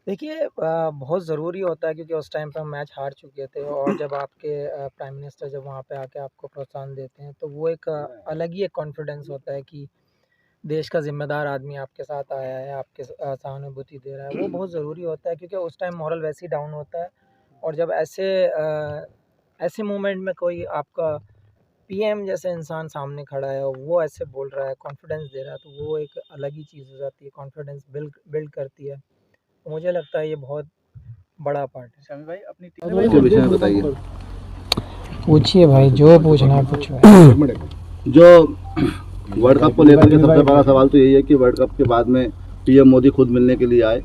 देखिए बहुत ज़रूरी होता है क्योंकि उस टाइम पे हम मैच हार चुके थे और जब आपके प्राइम मिनिस्टर जब वहाँ पे आके आपको प्रोत्साहन देते हैं तो वो एक अलग ही एक कॉन्फिडेंस होता है कि देश का ज़िम्मेदार आदमी आपके साथ आया है, आपके सहानुभूति दे रहा है, वो बहुत ज़रूरी होता है क्योंकि उस टाइम मोरल वैसे ही डाउन होता है। और जब ऐसे मोमेंट में कोई आपका पीएम जैसे इंसान सामने खड़ा है और वो ऐसे बोल रहा है, कॉन्फिडेंस दे रहा है, तो वो एक अलग ही चीज़ हो जाती है, कॉन्फिडेंस बिल्ड बिल्ड करती है। तो मुझे लगता है ये बहुत बड़ा पार्ट है। शामी भाई अपनी के विषय में बताइए। पूछिए भाई, जो पूछना है पूछो। जो वर्ल्ड कप को लेकर के सबसे बड़ा सवाल तो यही है कि वर्ल्ड कप के बाद में पीएम मोदी खुद मिलने के लिए आए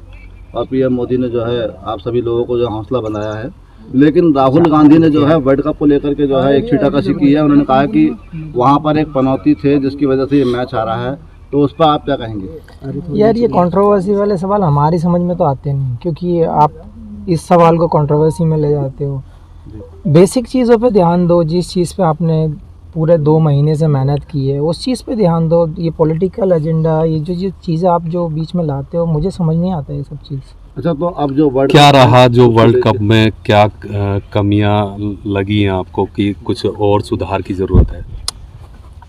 और पीएम मोदी ने जो है आप सभी लोगों को जो हौसला बनाया है, लेकिन राहुल गांधी ने जो है वर्ल्ड कप को लेकर के जो है एक छीटाकशी की है। उन्होंने कहा कि वहां पर एक पनौती थे जिसकी वजह से ये मैच हारा है, तो उस पर आप क्या कहेंगे? यार ये कंट्रोवर्सी वाले सवाल हमारी समझ में तो आते नहीं, क्योंकि आप इस सवाल को कंट्रोवर्सी में ले जाते हो। बेसिक चीज़ों पे ध्यान दो, जिस चीज़ पे आपने पूरे 2 महीने से मेहनत की है उस चीज़ पे ध्यान दो। ये पॉलिटिकल एजेंडा, ये जो चीज़ें आप जो बीच में लाते हो, मुझे समझ नहीं आता ये सब चीज़। अच्छा, तो अब जो क्या रहा जो वर्ल्ड कप में क्या कमियां लगी हैं आपको कि कुछ और सुधार की ज़रूरत है?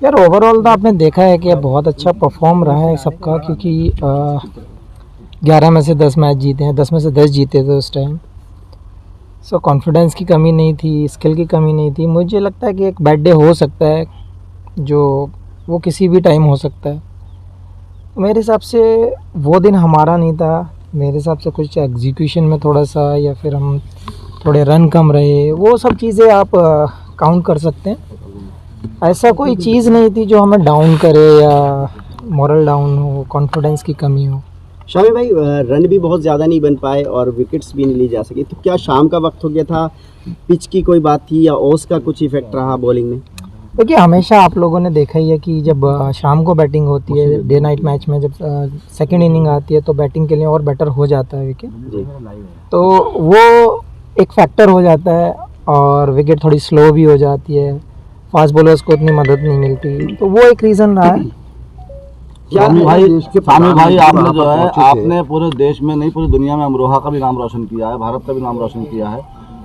यार ओवरऑल तो आपने देखा है कि बहुत अच्छा परफॉर्म रहा है सबका, क्योंकि 11 में से 10 मैच जीते हैं, 10 में से 10 जीते थे उस टाइम। सो कॉन्फिडेंस की कमी नहीं थी, स्किल की कमी नहीं थी। मुझे लगता है कि एक बैड डे हो सकता है, जो वो किसी भी टाइम हो सकता है। मेरे हिसाब से वो दिन हमारा नहीं था। मेरे हिसाब से कुछ एग्जीक्यूशन में थोड़ा सा, या फिर हम थोड़े रन कम रहे, वो सब चीज़ें आप काउंट कर सकते हैं। ऐसा कोई चीज़ नहीं थी जो हमें डाउन करे या मोरल डाउन हो, कॉन्फिडेंस की कमी हो। शामी भाई रन भी बहुत ज़्यादा नहीं बन पाए और विकेट्स भी नहीं ली जा सकी, तो क्या शाम का वक्त हो गया था, पिच की कोई बात थी या ओस का कुछ इफेक्ट रहा बॉलिंग में? देखिए हमेशा आप लोगों ने देखा ही है कि जब शाम को बैटिंग होती है, डे नाइट मैच में जब सेकंड इनिंग आती है तो बैटिंग के लिए और बेटर हो जाता है विकेट, तो वो एक फैक्टर हो जाता है और विकेट थोड़ी स्लो भी हो जाती है, फास्ट बॉलर्स को उतनी मदद नहीं मिलती, तो वो एक रीज़न रहा है। स्वामी भाई आपने जो है आपने पूरे देश में नहीं पूरी दुनिया में अमरोहा का भी नाम रोशन किया है, भारत का भी नाम रोशन किया है,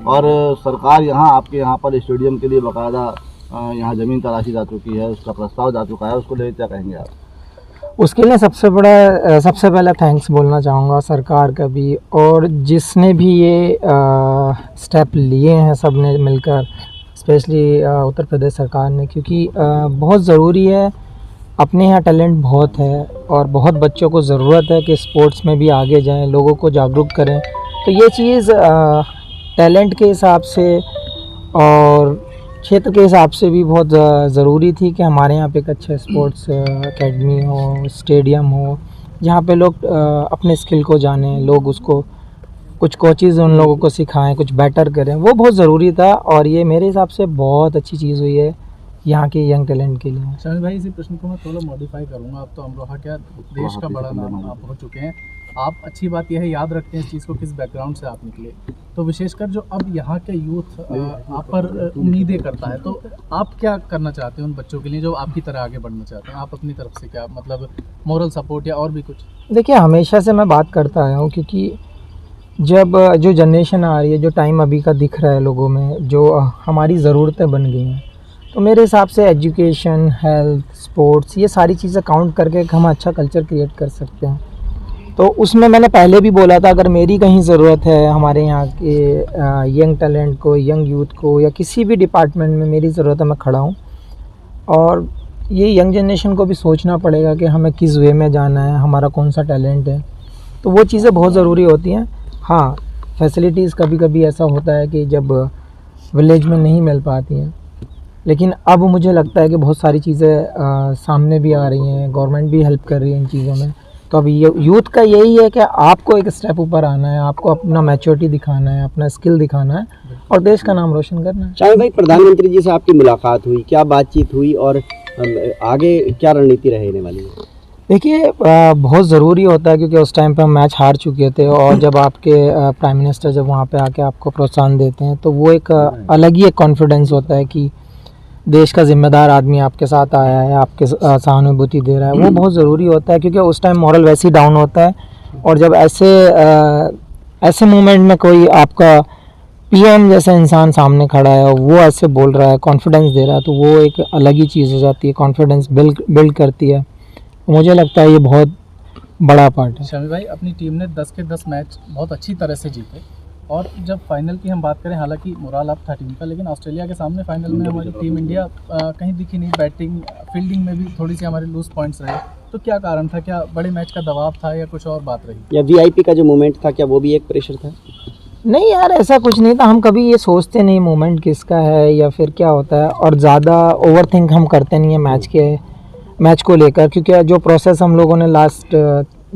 और सरकार यहाँ आपके यहाँ पर स्टेडियम के लिए बाकायदा यहाँ ज़मीन तलाशी जा चुकी है, उसका प्रस्ताव जा चुका है, उसको लेकर क्या कहेंगे आप? उसके लिए सबसे पहले थैंक्स बोलना चाहूँगा सरकार का भी, और जिसने भी ये स्टेप लिए हैं सब ने मिलकर, स्पेशली उत्तर प्रदेश सरकार ने, क्योंकि बहुत ज़रूरी है। अपने यहाँ टैलेंट बहुत है और बहुत बच्चों को ज़रूरत है कि स्पोर्ट्स में भी आगे जाएं, लोगों को जागरूक करें। तो ये चीज़ टैलेंट के हिसाब से और क्षेत्र के हिसाब से भी बहुत ज़रूरी थी कि हमारे यहाँ पे एक अच्छा स्पोर्ट्स एकेडमी हो, स्टेडियम हो, जहाँ पे लोग अपने स्किल को जानें, लोग उसको कुछ कोचेज़ उन लोगों को सिखाएं, कुछ बेटर करें। वो बहुत ज़रूरी था और ये मेरे हिसाब से बहुत अच्छी चीज़ हुई है यहाँ के यंग टैलेंट के लिए। शामी भाई इसी प्रश्न को मैं थोड़ा मॉडिफाई करूँगा। आप तो अमरोहा क्या देश का बड़ा नाम आप हो चुके हैं, आप अच्छी बात यह है याद रखते हैं इस चीज़ को, किस बैकग्राउंड से आप निकले, तो विशेषकर जो अब यहाँ के यूथ आप पर उम्मीदें करता है, तो आप क्या करना चाहते हैं उन बच्चों के लिए जो आपकी तरह आगे बढ़ना चाहते हैं? आप अपनी तरफ से क्या मतलब मॉरल सपोर्ट या और भी कुछ? देखिए हमेशा से मैं बात करता आया हूँ, क्योंकि जब जो जनरेशन आ रही है, जो टाइम अभी का दिख रहा है लोगों में, जो हमारी ज़रूरतें बन गई हैं, तो मेरे हिसाब से एजुकेशन, हेल्थ, स्पोर्ट्स, ये सारी चीज़ें काउंट करके हम अच्छा कल्चर क्रिएट कर सकते हैं। तो उसमें मैंने पहले भी बोला था, अगर मेरी कहीं ज़रूरत है हमारे यहाँ के यंग टैलेंट को, यंग यूथ को, या किसी भी डिपार्टमेंट में मेरी ज़रूरत है, मैं खड़ा हूँ। और ये यंग जनरेशन को भी सोचना पड़ेगा कि हमें किस वे में जाना है, हमारा कौन सा टैलेंट है, तो वो चीज़ें बहुत ज़रूरी होती हैं। हाँ, फैसिलिटीज़ कभी कभी ऐसा होता है कि जब विलेज में नहीं मिल पाती हैं, लेकिन अब मुझे लगता है कि बहुत सारी चीज़ें सामने भी आ रही हैं, गवर्नमेंट भी हेल्प कर रही है इन चीज़ों में। तो अभी यूथ का यही है कि आपको एक स्टेप ऊपर आना है, आपको अपना मैच्योरिटी दिखाना है, अपना स्किल दिखाना है और देश का नाम रोशन करना है। शामी भाई प्रधानमंत्री जी से आपकी मुलाकात हुई, क्या बातचीत हुई और आगे क्या रणनीति रहने वाली है? देखिए बहुत ज़रूरी होता है, क्योंकि उस टाइम पे हम मैच हार चुके थे और जब आपके प्राइम मिनिस्टर जब वहाँ पे आके आपको प्रोत्साहन देते हैं तो वो एक अलग ही एक कॉन्फिडेंस होता है कि देश का ज़िम्मेदार आदमी आपके साथ आया है, आपके सहानुभूति दे रहा है। वो बहुत ज़रूरी होता है, क्योंकि उस टाइम मॉरल वैसे ही डाउन होता है और जब ऐसे मोमेंट में कोई आपका पीएम जैसा इंसान सामने खड़ा है और वो ऐसे बोल रहा है, कॉन्फिडेंस दे रहा है, तो वो एक अलग ही चीज़ हो जाती है, कॉन्फिडेंस बिल्ड करती है। मुझे लगता है ये बहुत बड़ा पार्ट है। शमी भाई, अपनी टीम ने 10 के 10 मैच बहुत अच्छी तरह से जीते, और जब फाइनल की हम बात करें, हालांकि मोराल अप था टीम का, लेकिन ऑस्ट्रेलिया के सामने फाइनल में हमारी टीम इंडिया कहीं दिखी नहीं। बैटिंग फील्डिंग में भी थोड़ी सी हमारे लूज पॉइंट्स रहे। तो क्या कारण था? क्या बड़े मैच का दबाव था या कुछ और बात रही? या वीआईपी का जो मोमेंट था, क्या वो भी एक प्रेशर था? नहीं यार, ऐसा कुछ नहीं था। हम कभी ये सोचते नहीं मोमेंट किसका है या फिर क्या होता है, और ज़्यादा ओवर थिंक हम करते नहीं है मैच को लेकर, क्योंकि जो प्रोसेस हम लोगों ने लास्ट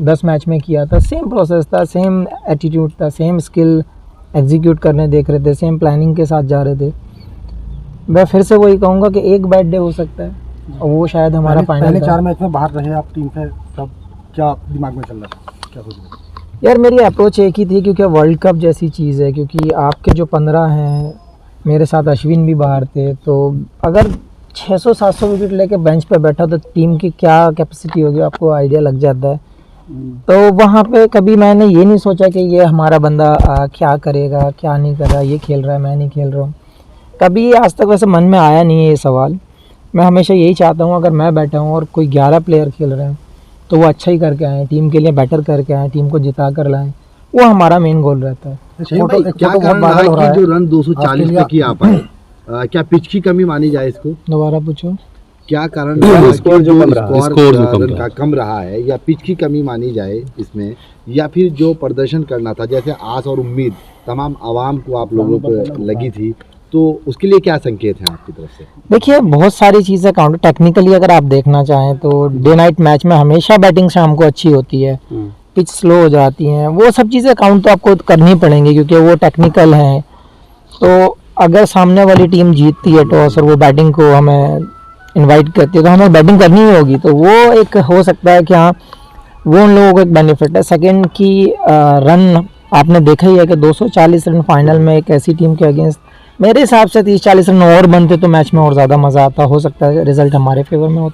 10 मैच में किया था, सेम प्रोसेस था, सेम एटीट्यूड था, सेम स्किल एग्जीक्यूट करने देख रहे थे, सेम प्लानिंग के साथ जा रहे थे। मैं फिर से वही कहूँगा कि एक बैड डे हो सकता है, और वो शायद हमारा फाइनल। पहले 4 मैच में बाहर रहे आप टीम से, तब क्या दिमाग में चल रहा था, क्या सोच रहे थे? यार मेरी अप्रोच एक ही थी, क्योंकि वर्ल्ड कप जैसी चीज़ है, क्योंकि आपके जो 15 हैं, मेरे साथ अश्विन भी बाहर थे, तो अगर 600-700 विकेट लेके बेंच पे बैठा तो टीम की क्या कैपेसिटी होगी आपको आइडिया लग जाता है। तो वहाँ पे कभी मैंने ये नहीं सोचा कि ये हमारा बंदा क्या करेगा, क्या नहीं कर रहा, ये खेल रहा है, मैं नहीं खेल रहा हूँ। कभी आज तक वैसे मन में आया नहीं है ये सवाल। मैं हमेशा यही चाहता हूँ, अगर मैं बैठा हूँ और कोई 11 प्लेयर खेल रहे हैं तो वो अच्छा ही करके आएँ, टीम के लिए बेटर करके आएँ, टीम को जिता कर लाएँ। वो हमारा मेन गोल रहता है। क्या कारण रहा कि जो रन 240 तक ही आ पाए? क्या पिच की कमी मानी जाए इसको? दोबारा पूछो। क्या कारण रहा कि स्कोर जो जो का कम रहा है, या पिच की कमी मानी जाए इसमें, या फिर जो प्रदर्शन करना था, जैसे आस और उम्मीद तमाम आवाम को आप लोगों पर लगी थी, तो उसके लिए क्या संकेत हैं आपकी तरफ से? देखिए, बहुत सारी चीज़ें काउंट टेक्निकली अगर आप देखना चाहें तो डे नाइट मैच में हमेशा बैटिंग शाम को अच्छी होती है, पिच स्लो हो जाती हैं, वो सब चीज़ें काउंट तो आपको करनी पड़ेंगी क्योंकि वो टेक्निकल हैं। तो अगर सामने वाली टीम जीतती है टॉस और वो बैटिंग को हमें इनवाइट करती है तो हमें बैटिंग करनी ही होगी, तो वो एक हो सकता है कि हाँ वो उन लोगों को एक बेनिफिट है। सेकंड की रन आपने देखा ही है कि 240 रन फाइनल में एक ऐसी टीम के अगेंस्ट, मेरे हिसाब से 30-40 रन और बनते तो मैच में और ज़्यादा मज़ा आता, हो सकता है रिजल्ट हमारे फेवर में होता।